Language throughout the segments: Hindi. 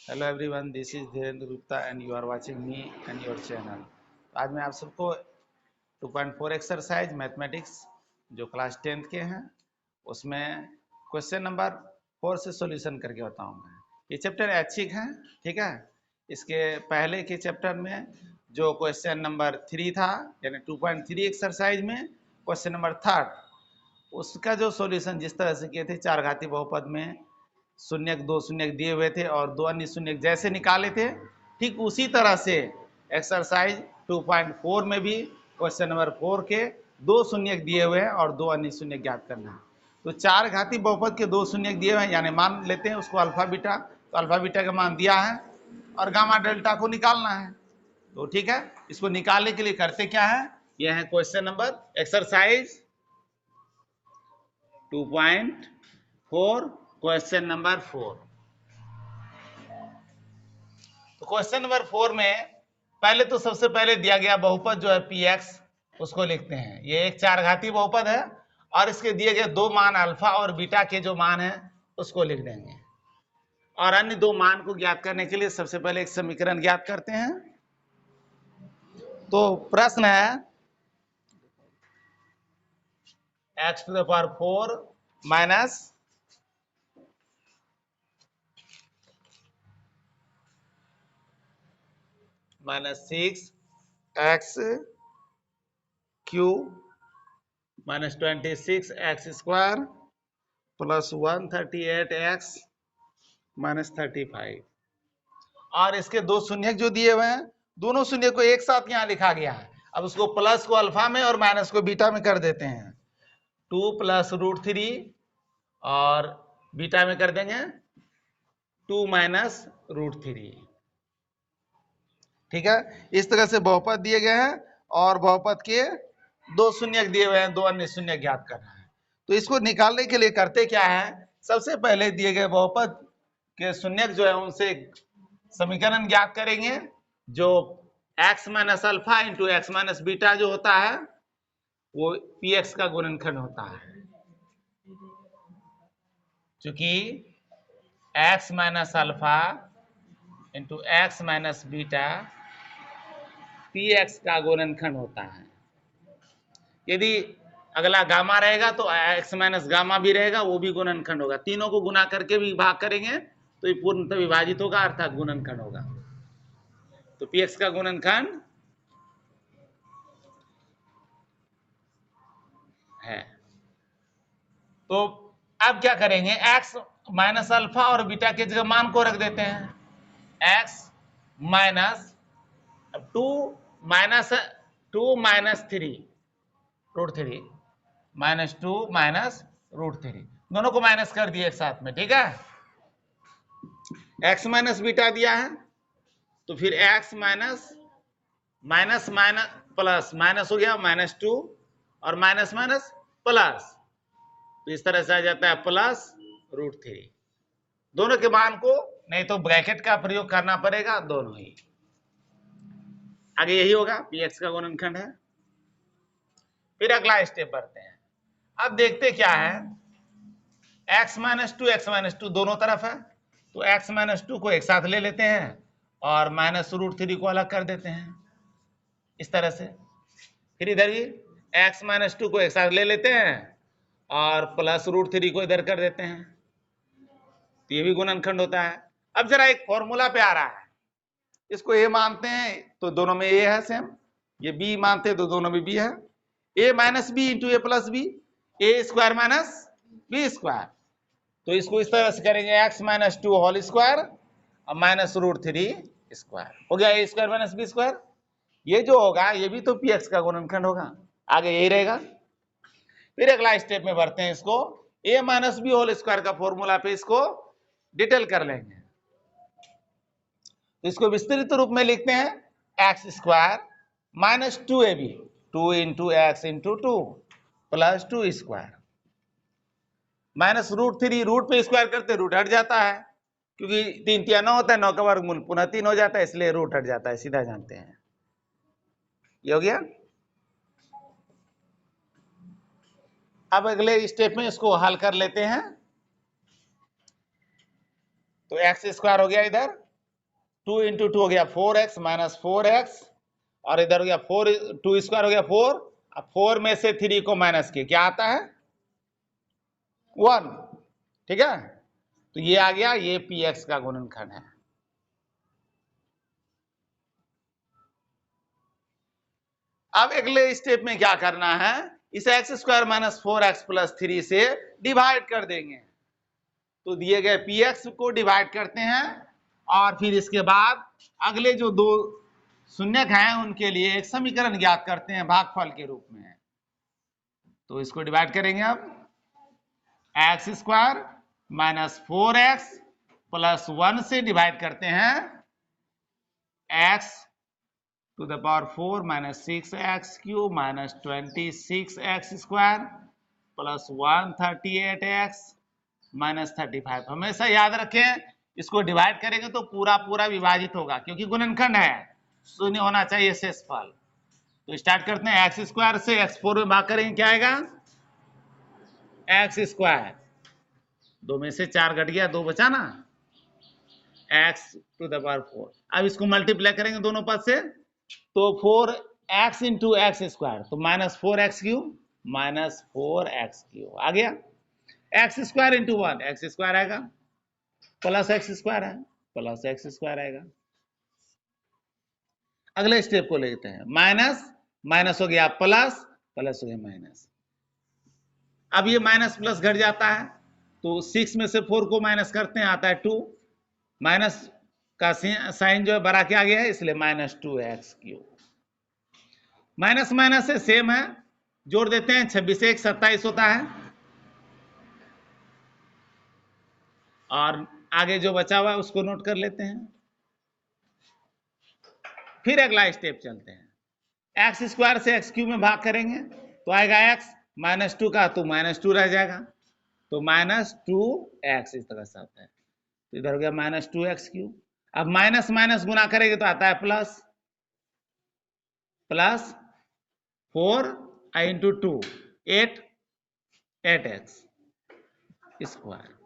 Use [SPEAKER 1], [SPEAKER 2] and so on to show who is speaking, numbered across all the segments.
[SPEAKER 1] Hello everyone, this is Dhirendra Gupta and you are watching me and your channel. आज मैं आप सबको 2.4 एक्सरसाइज मैथमेटिक्स जो क्लास 10th के हैं उसमें क्वेश्चन नंबर 4 से सॉल्यूशन करके बताऊंगा। ये चैप्टर ऐच्छिक है, ठीक है। इसके पहले के चैप्टर में जो क्वेश्चन नंबर 3 था, यानी 2.3 एक्सरसाइज में क्वेश्चन नंबर 3 उसका जो सॉल्यूशन जिस तरह से किए थे, चार घाती बहुपद में शून्य दो शून्य दिए हुए थे और दो अन्य शून्य जैसे निकाले थे, ठीक उसी तरह से एक्सरसाइज 2.4 में भी क्वेश्चन नंबर 4 के दो शून्य दिए हुए हैं और दो अन्य शून्य ज्ञात करना है। तो चार घाती बहुपद के दो शून्य दिए हुए हैं, यानी मान लेते हैं उसको अल्फा बीटा, तो अल्फा बीटा का मान दिया है और गामा डेल्टा को निकालना है। तो ठीक है, इसको निकालने के लिए करते क्या है, यह है question number exercise 2.4 question number 4। तो क्वेश्चन नंबर 4 में पहले तो सबसे पहले दिया गया बहुपद जो है px, उसको लिखते हैं। ये एक चार घाती बहुपद है और इसके दिए गए दो मान अल्फा और बीटा के जो मान है उसको लिख देंगे। और अन्य दो मान को ज्ञात करने के लिए सबसे पहले एक समीकरण ज्ञात करते हैं। तो प्रश्न है x to the power 4 minus -6 x cube -26 x square plus 138 x -35। और इसके दो शून्य जो दिए हुए हैं, दोनों शून्य को एक साथ यहाँ लिखा गया है। अब उसको प्लस को अल्फा में और माइनस को बीटा में कर देते हैं। 2 प्लस √3 और बीटा में कर देंगे 2 माइनस √3। ठीक है, इस तरह से बहुपद दिए गए हैं और बहुपद के दो शून्य दिए हुए हैं, दो अन्य शून्य ज्ञात करना है। तो इसको निकालने के लिए करते क्या है, सबसे पहले दिए गए बहुपद के शून्य जो है उनसे समीकरण ज्ञात करेंगे। जो x minus alpha into x minus beta जो होता है वो px का गुणनखंड होता है। चूंकि x minus alpha into x minus beta px का गुणनखंड होता है। यदि अगला गामा रहेगा तो x माइनस गामा भी रहेगा, वो भी गुणनखंड होगा। तीनों को गुना करके भी भाग करेंगे तो ये पूर्णतः विभाजित होगा, अर्थात गुणनखंड होगा। तो px का गुणनखंड है। तो अब क्या करेंगे, x माइनस अल्फा और बीटा के जगह मान को रख देते हैं। x माइनस 2 माइनस 3 √3 -2 माइनस √3, दोनों को माइनस कर दिए एक साथ में। ठीक है, x माइनस बीटा दिया है तो फिर x minus minus minus plus minus हो गया -2 और माइनस माइनस प्लस, तो इस तरह से आ जाता है प्लस √3। दोनों के मान को, नहीं तो ब्रैकेट का प्रयोग करना पड़ेगा, दोनों ही। आगे यही होगा, px का गुणनखंड है। फिर अगला स्टेप बढ़ते हैं। अब देखते क्या है, x माइनस टू दोनों तरफ है, तो x माइनस 2 को एक साथ ले लेते हैं और माइनस √3 को अलग कर देते हैं इस तरह से। फिर इधर भी x माइनस 2 को एक साथ ले लेते हैं और प्लस √3 को इधर कर देते हैं, तो ये भी गुणनखंड होता है। अब जरा एक फॉर्मूला पे आ रहा है, इसको a मानते हैं तो दोनों में a है सेम, ये b मानते हैं तो दोनों में b है। a minus B into A plus B, A square minus B square. तो इसको इस तरह से करेंगे, x माइनस 2 होल स्क्वायर और माइनस √3 स्क्वायर हो गया a square minus B square. ये जो होगा ये भी तो px का गुणनखंड होगा, आगे यही रहेगा। फिर अगला स्टेप में बढ़ते हैं, इसको a minus B whole square का फॉर्मूला पे इसको डिटेल कर लेंगे। तो इसको विस्तृत रूप में लिखते हैं X square minus 2ab, 2 into X into 2 plus 2 square minus √3, root पे स्क्वायर करते रूट हट जाता है, क्योंकि 3 3 9 होता है, 9 का वर्गमूल पुनः 3 हो जाता है, इसलिए रूट हट जाता है, सीधा जानते हैं। ये हो गया। अब अगले स्टेप में इसको हल कर लेते हैं। तो एक्स स्क्वायर हो गया इधर 2 इंटू 2 हो गया 4x माइनस 4x, और इधर हो गया 4, 2 स्क्वायर हो गया 4, अब 4 में से 3 को माइनस किया, क्या आता है 1, ठीक है। तो ये आ गया, ये px का गुणनखंड है। अब अगले स्टेप में क्या करना है, इसे x square minus 4x plus 3 से डिवाइड कर देंगे। तो दिए गए px को डिवाइड करते हैं, और फिर इसके बाद अगले जो दो शून्यक हैं उनके लिए एक समीकरण ज्ञात करते हैं भागफल के रूप में। तो इसको डिवाइड करेंगे अब, x square minus 4x plus 1 से डिवाइड करते हैं x to the power 4 minus 6x cube minus 26x square plus 138x minus 35। हमेशा याद रखें, इसको डिवाइड करेंगे तो पूरा पूरा विभाजित होगा, क्योंकि गुणनखंड है, शून्य होना चाहिए शेषफल। तो स्टार्ट करते हैं, एक्स स्क्वायर से x4 में भाग करेंगे, क्या आएगा एक्स स्क्वायर, 2 में से 4 घट गया, 2 बचा ना, x टू द पावर 4। अब इसको मल्टीप्लाई करेंगे दोनों पद से, तो 4x इंटू एक्स स्क्वायर, तो minus 4x cube minus 4x cube आ गया, x square into 1 x square आएगा, प्लस एक्स स्क्वायर है प्लस एक्स स्क्वायर आएगा। अगले स्टेप को लेते हैं, माइनस माइनस हो गया प्लस, प्लस हो गया माइनस। अब ये माइनस प्लस घट जाता है, तो 6 में से 4 को माइनस करते हैं, आता है 2, माइनस का साइन जो है बड़ा क्या गया है, इसलिए minus 2x cube. Minus minus से सेम है, जोड़ देते हैं, 26 1 27 होता है, और आगे जो बचा हुआ है उसको नोट कर लेते हैं। फिर अगला स्टेप चलते हैं, एक्स स्क्वायर से एक्स क्यूब में भाग करेंगे, तो आएगा x माइनस 2 का, तो माइनस 2 रह जाएगा, तो माइनस 2x इस तरह से आता है, तो इधर हो गया माइनस 2x क्यूब। अब माइनस माइनस गुना करेंगे तो आता है plus, plus 4 into 2 8x square,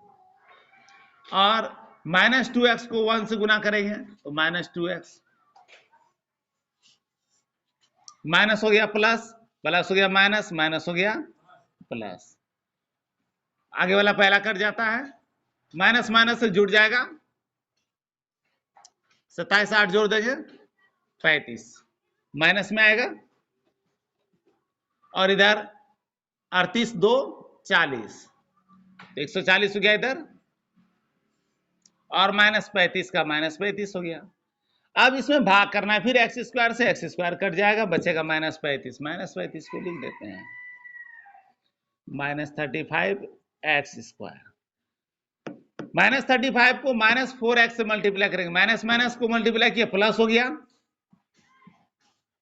[SPEAKER 1] और माइनस 2x को 1 से गुना करेंगे तो माइनस 2x, माइनस हो गया प्लस, प्लस हो गया माइनस, माइनस हो गया प्लस, आगे वाला पहला कट जाता है, माइनस माइनस से जुड़ जाएगा, 27 8 जोड़ देंगे 35, माइनस में आएगा, और इधर 38 2 40, 140 हो गया इधर, और माइनस 35 का माइनस 35 हो गया। अब इसमें भाग करना है, फिर एक्स स्क्वायर से एक्स स्क्वायर कट जाएगा, बचेगा माइनस 35, माइनस 35 को लिख देते हैं माइनस 35 एक्स स्क्वायर, माइनस 35 को माइनस 4x से मल्टीप्लाई करेंगे, माइनस माइनस को मल्टीप्लाई किया प्लस हो गया,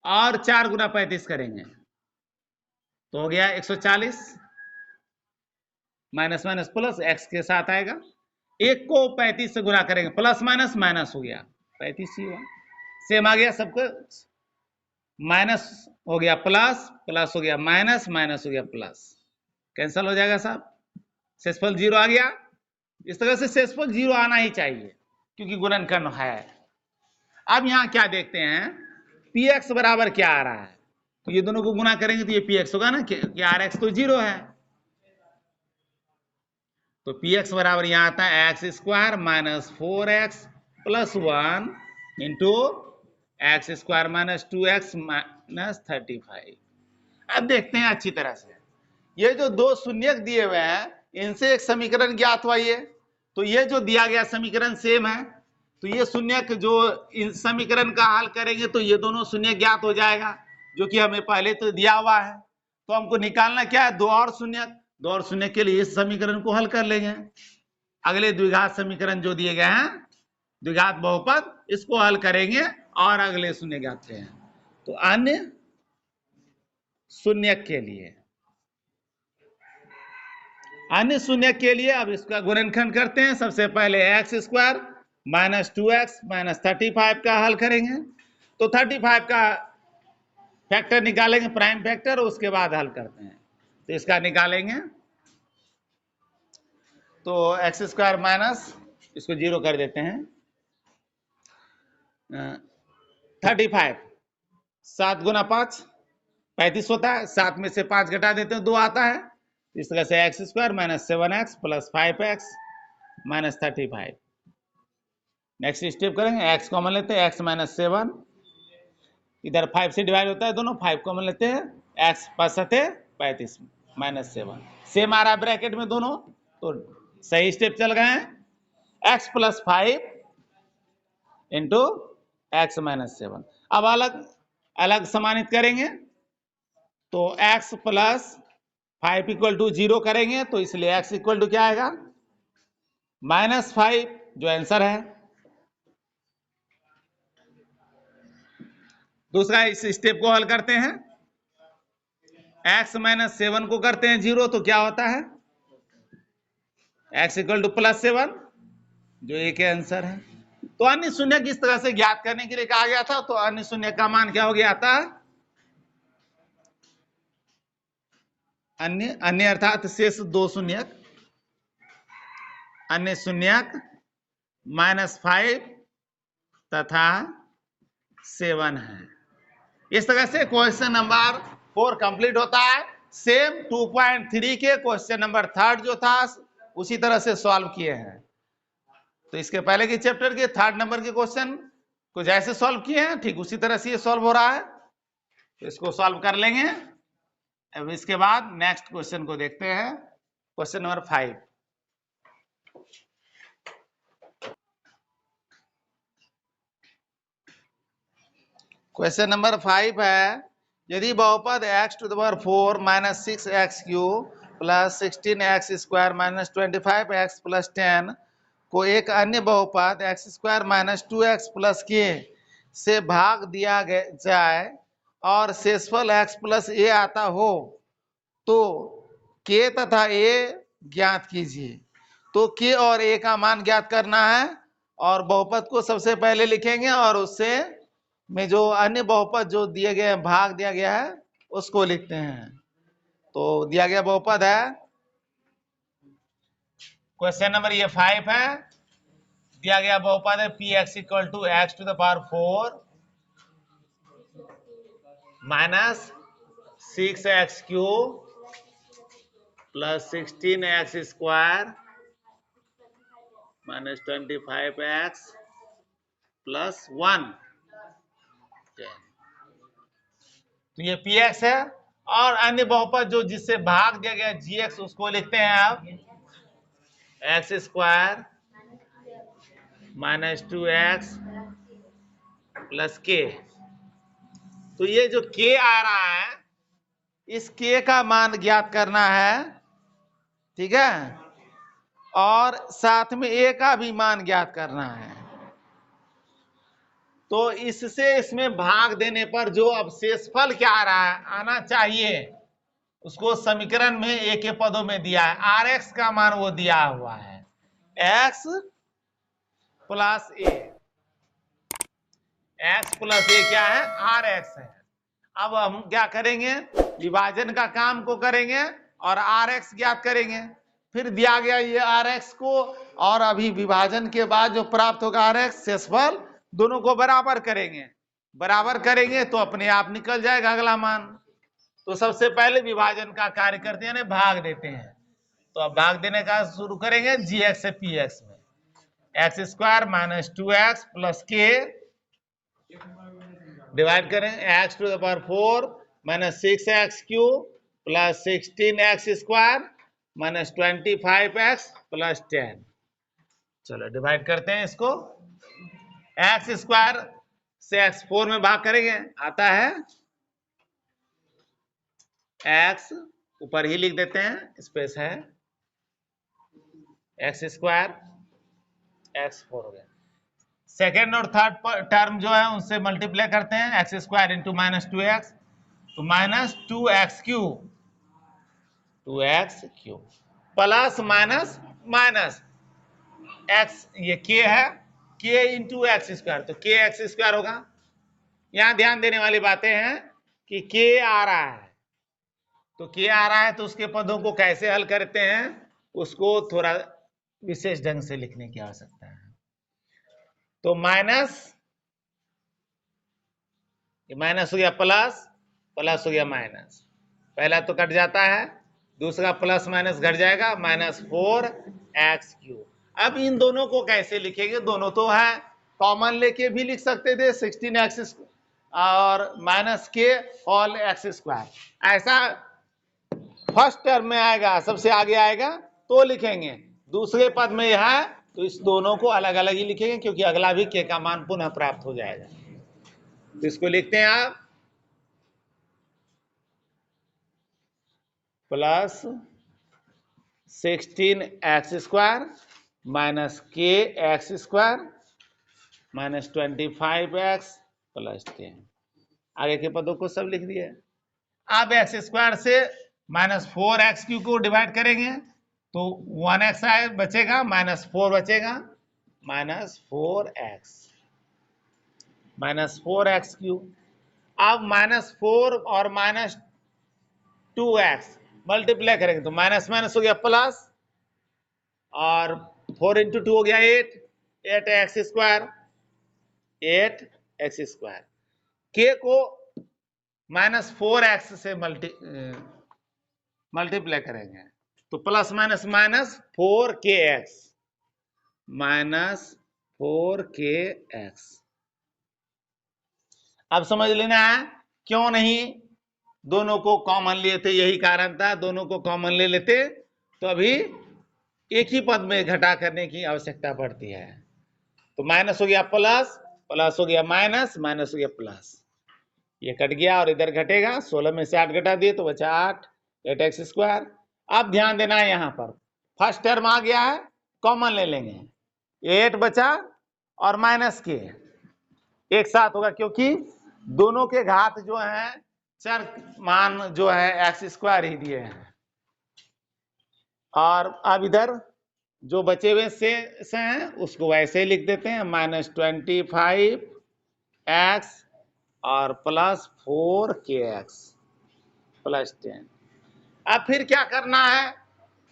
[SPEAKER 1] और 4 गुना 35 करेंगे तो हो गया 140, माइनस माइनस प्लस x के साथ आएगा, एक को 35 से गुना करेंगे, प्लस माइनस माइनस हो गया 35 ही हुआ, सेम आ गया सबको, माइनस हो गया प्लस, प्लस हो गया माइनस, माइनस हो गया प्लस, कैंसिल हो जाएगा साहब, शेषफल 0 आ गया। इस तरह से शेषफल 0 आना ही चाहिए, क्योंकि गुणनखंड है। अब यहां क्या देखते हैं, px बराबर क्या आ रहा है, तो ये दोनों को गुना करेंगे तो ये px होगा ना, कि rx तो 0 है, तो px बराबर यहां आता है x square minus 4x plus 1 into x square minus 2x minus 35। अब देखते हैं अच्छी तरह से, ये जो दो शून्यक दिए हुए हैं इनसे एक समीकरण ज्ञात हुआ, तो ये जो दिया गया समीकरण सेम है, तो ये शून्यक जो इन समीकरण का हल करेंगे तो ये दोनों शून्य ज्ञात हो जाएगा, जो कि हमें पहले तो दिया हुआ है। तो हमको निकालना क्या है, दो और शून्यक, दो और शून्यक के लिए इस समीकरण को हल कर लेंगे। अगले द्विघात समीकरण जो दिए गए हैं, द्विघात बहुपद, इसको हल करेंगे और अगले शून्य ज्ञात करेंगे। तो अन्य शून्यक के लिए, अन्य शून्य के लिए अब इसका गुणनखंड करते हैं। सबसे पहले x square minus 2x minus 35 का हल करेंगे, तो 35 का फैक्टर निकालेंगे, प्राइम फैक्टर, उसके बाद हल करते हैं। तो इसका निकालेंगे तो एक्स स्क्वायर माइनस, इसको 0 कर देते हैं, 35, 7 गुना 5 35 होता है, 7 में से 5 घटा देते हैं 2 आता है। इस तरह से x square minus 7x plus 5x minus 35। Next step करेंगे, एक्स कॉमन लेते हैं, एक्स माइनस 7, इधर 5 से डिवाइड होता है दोनों, 5 कॉमन लेते हैं, एक्स 5 35 माइनस 7, सेम आ रहा है ब्रैकेट में दोनों, तो सही स्टेप चल गए हैं। X plus 5 into x minus 7। अब अलग अलग समानित करेंगे, तो x प्लस 5 इक्वल टू 0 करेंगे, तो इसलिए x इक्वल टू क्या आएगा, -5, जो आंसर है। दूसरा इस स्टेप को हल करते हैं, x माइनस 7 को करते हैं 0, तो क्या होता है, x इक्वल टू प्लस 7, जो एक के आंसर है। तो अन्य शून्य किस तरह से ज्ञात करने के लिए कहा गया था, तो अन्य शून्य का मान क्या हो गया था, अन्य अर्थात शेष 2 शून्यक, अन्य शून्यक -5 तथा 7 है। इस तरह से क्वेश्चन नंबर 4 कंप्लीट होता है। सेम 2.3 के क्वेश्चन नंबर 3 जो था उसी तरह से सॉल्व किए हैं। तो इसके पहले के चैप्टर के 3 नंबर के क्वेश्चन को जैसे सॉल्व किए हैं ठीक उसी तरह से ये सॉल्व हो रहा है, तो इसको सॉल्व कर लेंगे। अब इसके बाद नेक्स्ट क्वेश्चन को देखते हैं, क्वेश्चन नंबर 5। क्वेश्चन नंबर 5 है, यदि बहुपद x to the power 4 minus 6x³ plus 16x² minus 25x plus 10 को एक अन्य बहुपद x² minus 2x plus k से भाग दिया जाए और शेषफल x प्लस a आता हो, तो k तथा a ज्ञात कीजिए। तो k और a का मान ज्ञात करना है, और बहुपद को सबसे पहले लिखेंगे और उससे में जो अन्य बहुपद जो दिए गए भाग दिया गया है उसको लिखते हैं। तो दिया गया बहुपद है, क्वेश्चन नंबर ये 5 है, दिया गया बहुपद है px equal to x to the power 4 minus 6x³ plus 16x² minus 25x plus 1। तो ये px है, और अन्य बहुपद जो जिससे भाग दिया गया gx उसको लिखते हैं आप x² minus 2x plus k। तो ये जो k आ रहा है इस k का मान ज्ञात करना है, ठीक है, और साथ में a का भी मान ज्ञात करना है। तो इससे इसमें भाग देने पर जो अब शेषफल क्या आ रहा है आना चाहिए उसको समीकरण में a के पदों में दिया है, rx का मान वो दिया हुआ है, x plus a, x plus a क्या है, rx है। अब हम क्या करेंगे, विभाजन का काम को करेंगे और rx ज्ञात करेंगे। फिर दिया गया ये rx को, और अभी विभाजन के बाद जो प्राप्त होगा rx शेषफल, दोनों को बराबर करेंगे, बराबर करेंगे तो अपने आप निकल जाएगा अगला मान। तो सबसे पहले विभाजन का कार्य करते हैं, भाग देते हैं। तो अब भाग देने का शुरू करेंगे gx से px में, x² minus 2x plus k divide करें x to the power 4 minus 6x³ plus 16x² minus 25x plus 10। चलो डिवाइड करते हैं इसको, x² से x4 में भाग करेंगे, आता है x, ऊपर ही लिख देते हैं, स्पेस है, x² x4 हो गया। सेकेंड और थर्ड टर्म जो है उनसे मल्टीप्लाई करते हैं, x² इंटू माइनस 2x, तो minus 2x³ plus minus minus x, ये k है, k इंटू x², तो k x² होगा। यहां ध्यान देने वाली बातें हैं कि k आ रहा है, तो k आ रहा है तो उसके पदों को कैसे हल करते हैं उसको थोड़ा विशेष ढंग से लिखने की आवश्यकता है। तो माइनस ये माइनस हो गया प्लस, प्लस हो गया माइनस, पहला तो कट जाता है, दूसरा प्लस माइनस घट जाएगा, -4x3। अब इन दोनों को कैसे लिखेंगे, दोनों तो है, कॉमन लेके भी लिख सकते थे 16x और माइनस के होल एक्स स्क्वायर, ऐसा फर्स्ट टर्म में आएगा, सबसे आगे आएगा तो लिखेंगे। दूसरे पद में यह है तो इस दोनों को अलग अलग ही लिखेंगे, क्योंकि अगला भी के का मान पुनः प्राप्त हो जाएगा। तो इसको लिखते हैं आप प्लस 16x² माइनस के x square minus 25x plus 10। आगे के पदों को सब लिख दिए। अब एक्स स्क्वायर से -4x³ को डिवाइड करेंगे तो 1x बचेगा, -4 बचेगा, -4x3। अब -4 और -2x मल्टीप्लाई करेंगे तो माइनस माइनस हो गया प्लस, और 4 × 2 हो गया 8x², 8x²। के को -4x से मल्टीप्लाई करेंगे तो plus minus minus 4kx, -4kx। अब समझ लेना है क्यों नहीं दोनों को कॉमन लिए थे, यही कारण था, दोनों को कॉमन ले लेते तो अभी एक ही पद में घटा करने की आवश्यकता पड़ती है। तो माइनस हो गया प्लस, प्लस हो गया माइनस, माइनस हो गया प्लस, ये कट गया और इधर घटेगा, 16 में से 8 घटा दिए तो बचा 8x²। अब ध्यान देना है यहाँ पर फर्स्ट टर्म आ गया है, कॉमन ले लेंगे, 8 बचा और माइनस के एक साथ होगा, क्योंकि दोनों के घात जो है चर मान जो है x² ही दिए हैं। और अब इधर जो बचे हुए से हैं उसको वैसे ही लिख देते हैं, -25x और प्लस 4kx प्लस 10। अब फिर क्या करना है,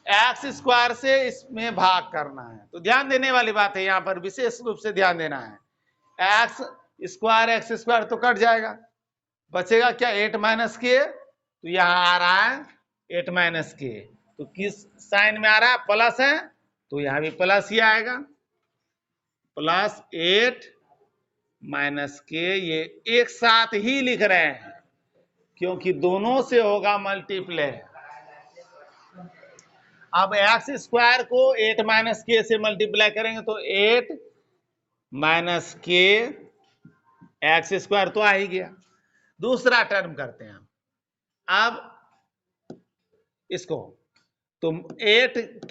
[SPEAKER 1] x² से इसमें भाग करना है। तो ध्यान देने वाली बात है, यहाँ पर विशेष रूप से ध्यान देना है, x² तो कट जाएगा, बचेगा क्या 8 - के, तो यहाँ आ रहा है 8 - के, तो किस साइन में आ रहा है, प्लस है तो यहाँ भी प्लस ही आएगा, +8 - के, ये एक साथ ही लिख रहे हैं क्योंकि दोनों से होगा मल्टीप्लाई। अब x² को 8 - के से मल्टीप्लाई करेंगे तो 8 - के x² तो आ ही गया। दूसरा टर्म करते हैं अब इसको, तो 8 -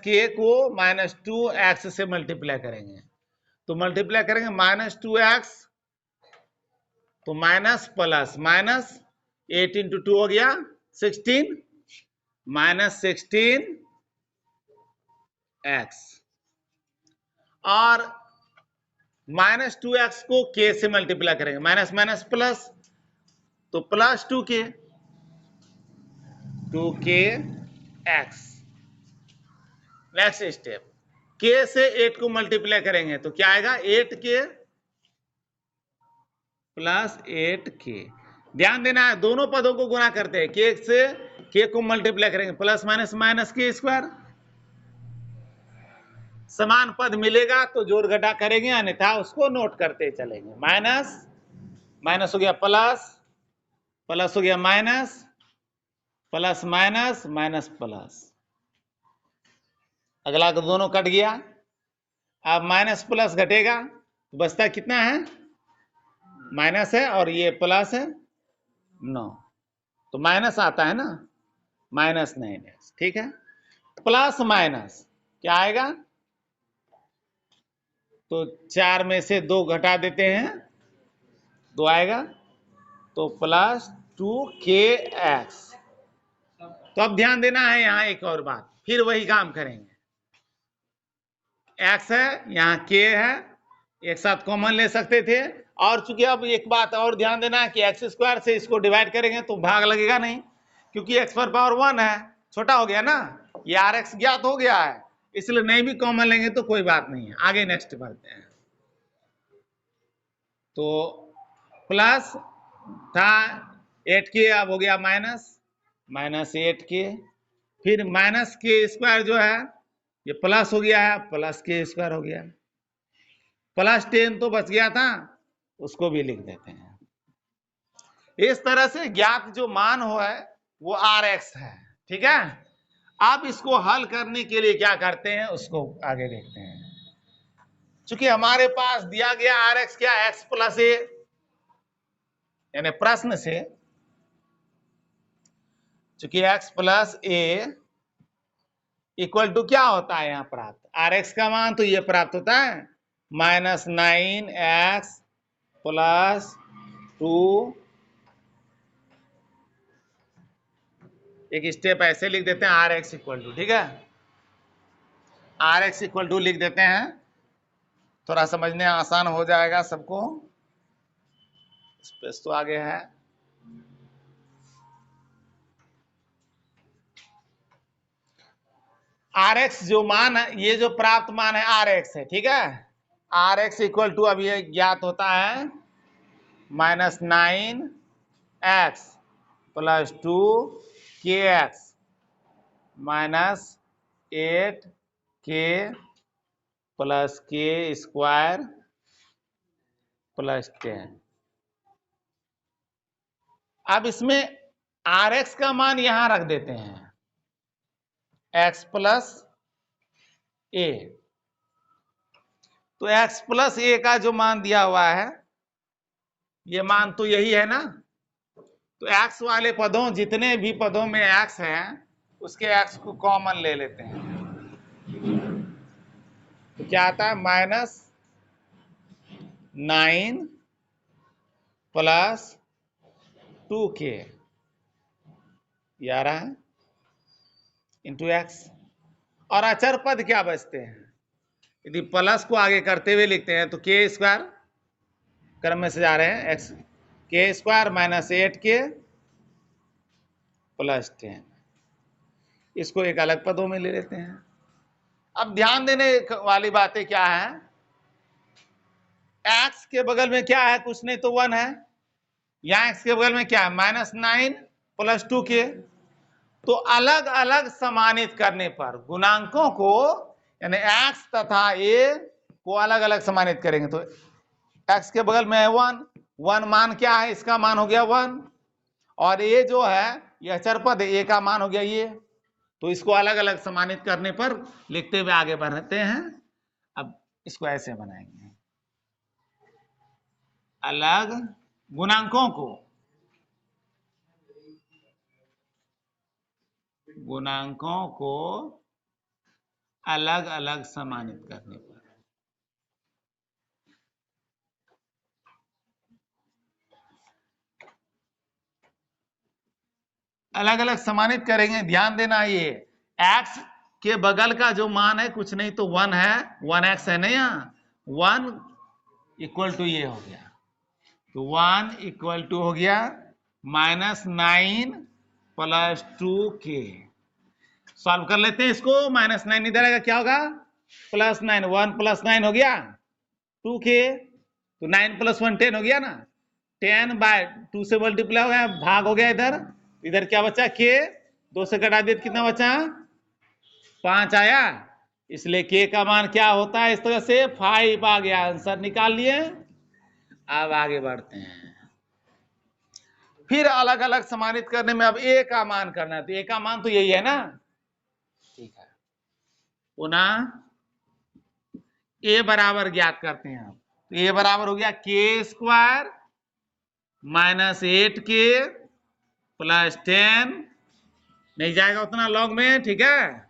[SPEAKER 1] के को -2x से मल्टीप्लाई करेंगे, तो मल्टीप्लाई करेंगे -2x तो माइनस प्लस माइनस 8 × 2 हो गया 16 -16x, और -2x को k से मल्टीप्लाई करेंगे, माइनस माइनस प्लस तो plus 2k x। Next step, k से 8 को मल्टीप्लाई करेंगे तो क्या आएगा 8k प्लस 8k। ध्यान देना है दोनों पदों को गुणा करते हैं, k से k को मल्टीप्लाई करेंगे प्लस माइनस -k², समान पद मिलेगा तो जोड़ घटा करेंगे, अन्यथा उसको नोट करते चलेंगे। माइनस माइनस हो गया प्लस, प्लस हो गया minus, plus minus minus plus, अगला तो दोनों कट गया। अब माइनस प्लस घटेगा तो बचता कितना है, माइनस है और ये प्लस है 9, तो माइनस आता है ना, -9x, ठीक है। प्लस माइनस क्या आएगा, तो 4 में से 2 घटा देते हैं, 2 आएगा, तो प्लस 2kx। तो अब ध्यान देना है यहाँ एक और बात, फिर वही काम करेंगे, x है यहाँ k है, एक साथ कॉमन ले सकते थे, और चूंकि अब एक बात और ध्यान देना है कि x² से इसको डिवाइड करेंगे तो भाग लगेगा नहीं, क्योंकि x⁻1 है, छोटा हो गया ना, ये rx ज्ञात हो गया है, इसलिए नहीं भी कॉमन लेंगे तो कोई बात नहीं है। आगे नेक्स्ट बढ़ते हैं, तो प्लस था 8k, अब हो गया -8k, फिर -k² जो है ये प्लस हो गया है, +k² हो गया, +10 तो बच गया था, उसको भी लिख देते हैं। इस तरह से ज्ञात जो मान हो है वो rx है, ठीक है। अब इसको हल करने के लिए क्या करते हैं उसको आगे देखते हैं। चूंकि हमारे पास दिया गया rx क्या, x + a, यानी प्रश्न से चूंकि x + a इक्वल टू क्या होता है यहां प्राप्त, rx का मान तो ये प्राप्त होता है -9x + 2, एक स्टेप ऐसे लिख देते हैं rx इक्वल टू, ठीक है, rx इक्वल टू लिख देते हैं, थोड़ा समझने आसान हो जाएगा सबको। स्पेस तो आगे है, rx जो मान है, ये जो प्राप्त मान है rx है, ठीक है। rx इक्वल टू अब ये ज्ञात होता है -9x + 2kx -8k + k² + 10। अब इसमें rx का मान यहां रख देते हैं, x + a, तो x + a का जो मान दिया हुआ है ये मान तो यही है ना, तो x वाले पदों, जितने भी पदों में x है उसके x को कॉमन ले लेते हैं, तो क्या आता है -9 + 2k, ये आ रहा है इंटू x, और अचर पद क्या बचते हैं, यदि प्लस को आगे करते हुए लिखते हैं तो k² क्रम में से जा रहे हैं, x k² -8k + 10, इसको एक अलग पदों में ले लेते हैं। अब ध्यान देने वाली बातें क्या है, x के बगल में क्या है, कुछ नहीं तो 1 है, यहां x के बगल में क्या है -9 + 2k, तो अलग अलग समानित करने पर गुणांकों को, यानी x तथा a को अलग अलग समानित करेंगे, तो x के बगल में है 1 मान क्या है, इसका मान हो गया 1, और a जो है यह चरपद है, a का मान हो गया ये, तो इसको अलग अलग समानित करने पर लिखते हुए आगे बढ़ते हैं। अब इसको ऐसे बनाएंगे, अलग गुणांकों को अलग अलग समानित करने पर, अलग अलग समानित करेंगे। ध्यान देना, ये x के बगल का जो मान है कुछ नहीं तो 1 है, 1x है ना, यहाँ 1 इक्वल टू ये हो गया, तो 1 इक्वल टू हो गया -9 + 2k। सॉल्व कर लेते हैं इसको, -9 इधर आएगा, क्या होगा +9, 1 + 9 हो गया 2k, तो 9 + 1 10 हो गया ना, 10/2 से मल्टीप्लाई हो गया, भाग हो गया, इधर इधर क्या बचा k, 2 से घटा दिए कितना बचा 5 आया, इसलिए k का मान क्या होता है, इस तरह से 5 आ गया, आंसर निकाल लिए। अब आगे बढ़ते हैं, फिर अलग अलग समानित करने में अब a का मान करना है, तो a का मान तो यही है ना, ठीक है, पुनः a बराबर ज्ञात करते हैं, तो a बराबर हो गया k² -8k + 10, नहीं जाएगा उतना लॉग में, ठीक है,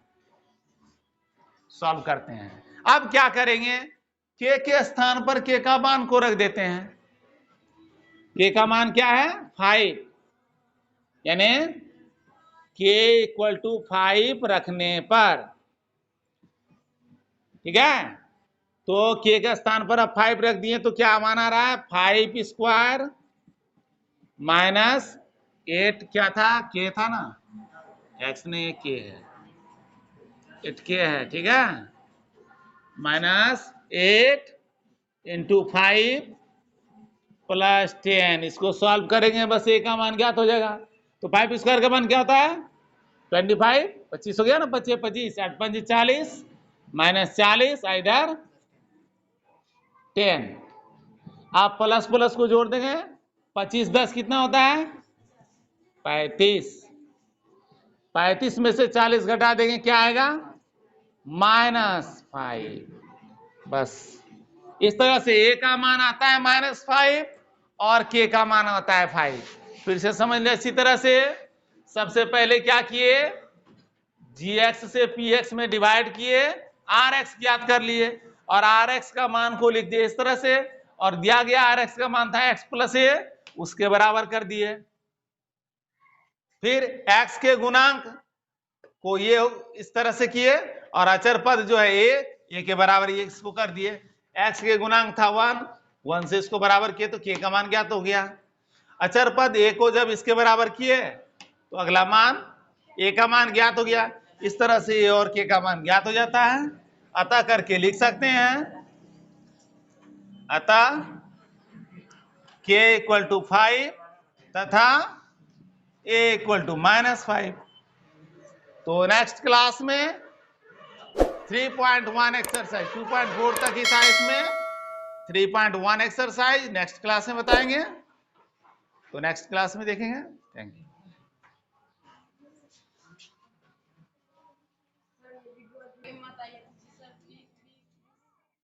[SPEAKER 1] सॉल्व करते हैं। अब क्या करेंगे, k के स्थान पर k का मान को रख देते हैं, k का मान क्या है 5, यानी k = 5 रखने पर, ठीक है, तो k के स्थान पर अब 5 रख दिए, तो क्या मान आ रहा है 5² -8, क्या था k था ना, x ने k है, 8k है, ठीक है, -8 × 5 प्लस 10। इसको सॉल्व करेंगे बस ए का मान ज्ञात हो जाएगा। तो 5 स्क्वायर का मान क्या होता है 25, 25 हो गया ना, 25 25 8 5 40 माइनस 40 इधर 10। आप प्लस प्लस को जोड़ देंगे 25 10 कितना होता है 35। 35 में से 40 घटा देंगे क्या आएगा -5। बस इस तरह से ए का मान आता है -5 और के का मान आता है 5। फिर से समझ लें इसी तरह से। सबसे पहले क्या किए gx से px में डिवाइड किए, rx ज्ञात कर लिए और rx का मान को लिख दिए इस तरह से, और दिया गया rx का मान था x प्लस ए, उसके बराबर कर दिए। फिर x के गुणांक को ये इस तरह से किए और अचर पद जो है ए के बराबर ये इसको कर दिए। x के गुणांक था 1 से इसको बराबर किए तो k का मान ज्ञात हो गया। अचर पद ए को जब इसके बराबर किए तो अगला मान ए का मान ज्ञात हो गया। इस तरह से ए और के का मान ज्ञात हो जाता है। अतः करके लिख सकते हैं, अतः k इक्वल टू 5 तथा a इक्वल टू -5। तो नेक्स्ट क्लास में 3.1 एक्सरसाइज 2.4 तक ही था, इसमें 3.1 एक्सरसाइज नेक्स्ट क्लास में बताएंगे। तो नेक्स्ट क्लास में देखेंगे। Thank you.